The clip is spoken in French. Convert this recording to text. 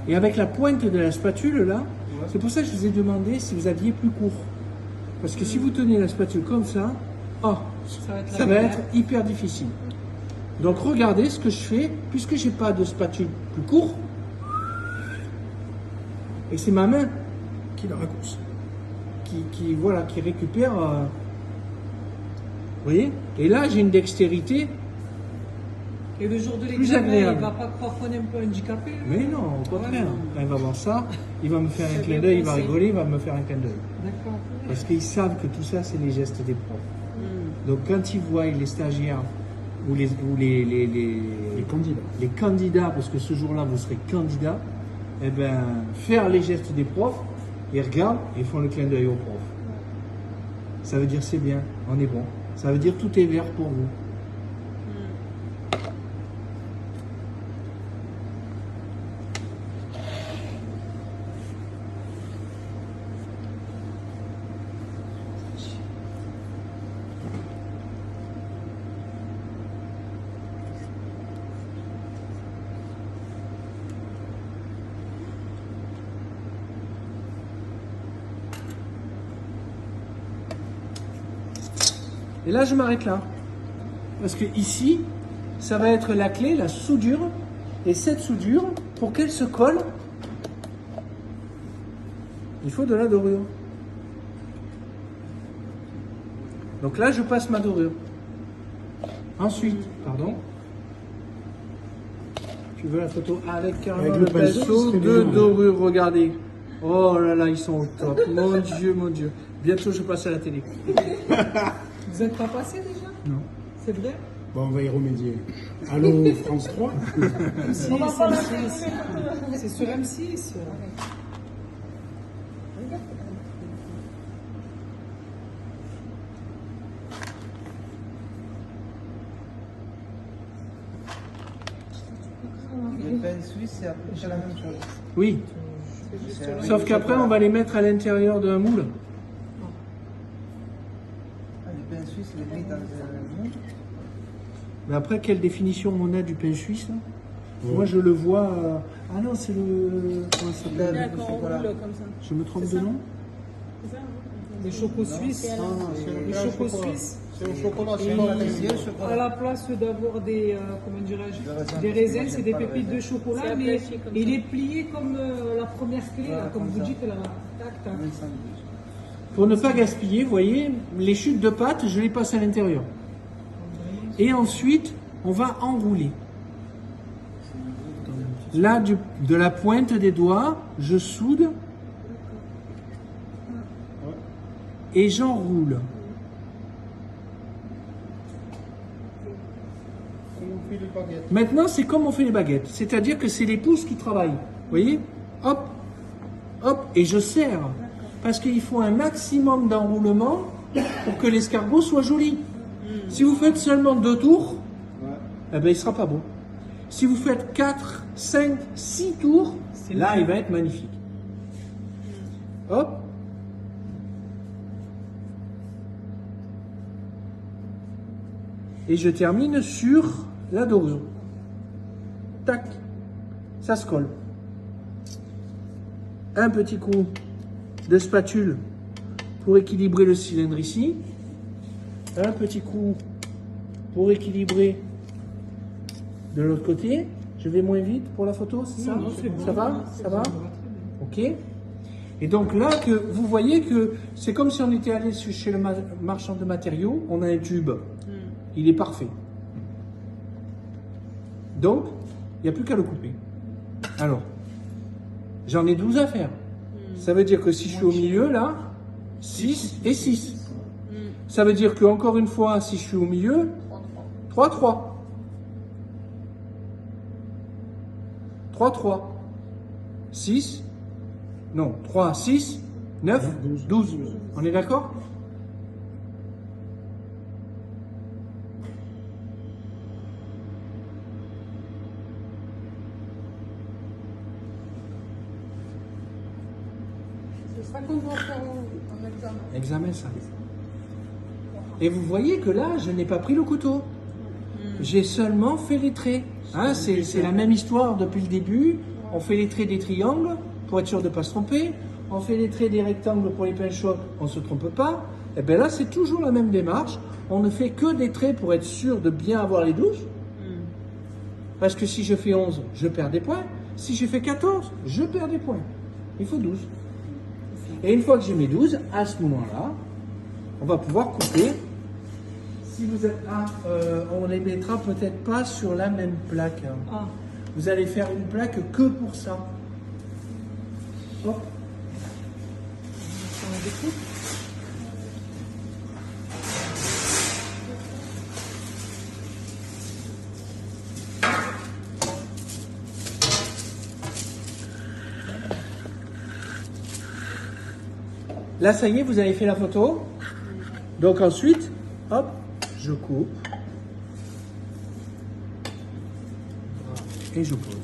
Et avec la pointe de la spatule là, c'est pour ça que je vous ai demandé si vous aviez plus court. Parce que si vous tenez la spatule comme ça, oh, ça va être hyper difficile. Donc regardez ce que je fais, puisque j'ai pas de spatule plus court, et c'est ma main qui la raccourcit, qui récupère. Vous voyez? Et là j'ai une dextérité. Et le jour de plus l'examen, agréable. il va pas croire qu'on est un peu handicapé. Mais non, au contraire. Ouais, Quand il va voir ça, il va me faire un C'est clin bien d'œil, il va pensé. rigoler, il va me faire un clin d'œil. D'accord. Parce qu'ils savent que tout ça, c'est les gestes des profs. Donc quand ils voient les stagiaires ou les candidats, parce que ce jour-là, vous serez candidat, eh ben, faire les gestes des profs, ils regardent et ils font le clin d'œil aux profs. Ça veut dire c'est bien, on est bon. Ça veut dire tout est vert pour vous. Et là, je m'arrête là. Parce que ici, ça va être la clé, la soudure. Et cette soudure, pour qu'elle se colle, il faut de la dorure. Donc là, je passe ma dorure. Ensuite, pardon. Tu veux la photo avec carrément Avec le le pinceau, pinceau c'est de bien. dorure, regardez. Oh là là, ils sont au top. Mon Dieu, mon Dieu. Bientôt, je passe à la télé. Vous n'êtes pas passé déjà? Non. C'est vrai? Bon, on va y remédier. Allô, France 3? Si, c'est M6. C'est sur M6. Les peines suisses, c'est à peu près la même chose. Oui. Sauf qu'après, on va les mettre à l'intérieur d'un moule. Les peines suisses, les mis dans un moule. Mais après, quelle définition on a du pain suisse là? Moi, je le vois. Ah non, c'est le. Comment ça s'appelle? D'accord, on roule comme ça. Je me trompe de nom? Les chocos suisses. Les chocos suisses. C'est au chocolat, c'est Et pas la chocolat. à la place d'avoir des, comment dirais-je, des raisins, c'est des pépites de chocolat, C'est mais aplachi comme il ça. est plié comme la première clé, là, comme vous dites là. Tac, tac. Pour ne pas gaspiller, vous voyez, les chutes de pâte, je les passe à l'intérieur. Et ensuite, on va enrouler. Là, de la pointe des doigts, je soude et j'enroule. Maintenant, c'est comme on fait les baguettes. C'est-à-dire que c'est les pouces qui travaillent. Vous voyez? Hop, hop, et je serre. Parce qu'il faut un maximum d'enroulement pour que l'escargot soit joli. Si vous faites seulement 2 tours, eh ben, il ne sera pas beau. Si vous faites 4, 5, 6 tours, là, il va être magnifique. Hop. Et je termine sur la dorure. Tac. Ça se colle. Un petit coup de spatule pour équilibrer le cylindre ici. Un petit coup pour équilibrer de l'autre côté. Je vais moins vite pour la photo, c'est ça? Non, c'est bon. Ça va? Ça va? Ok. Et donc là, que vous voyez que c'est comme si on était allé chez le marchand de matériaux. On a un tube. Il est parfait. Donc, il n'y a plus qu'à le couper. Alors, j'en ai 12 à faire. Ça veut dire que si je suis au milieu, là, 6 et 6. Ça veut dire que, encore une fois, si je suis au milieu, 3, 3. 3, 3. 6. Non, 3, 6, 9, 12. On est d'accord? C'est ça qu'on doit faire en examen. Examen, ça. Et vous voyez que là, je n'ai pas pris le couteau. J'ai seulement fait les traits. Hein, c'est la même histoire depuis le début. on fait les traits des triangles pour être sûr de ne pas se tromper. On fait les traits des rectangles pour les pinchocs, on ne se trompe pas. Et bien là, c'est toujours la même démarche. On ne fait que des traits pour être sûr de bien avoir les 12. Parce que si je fais 11, je perds des points. Si je fais 14, je perds des points. Il faut 12. Et une fois que j'ai mes 12, à ce moment-là, on va pouvoir couper. Si vous êtes on les mettra peut-être pas sur la même plaque. Ah, Vous allez faire une plaque que pour ça. Hop. on a des coups. Là, ça y est, vous avez fait la photo. Donc ensuite, hop, je coupe. Et je pose.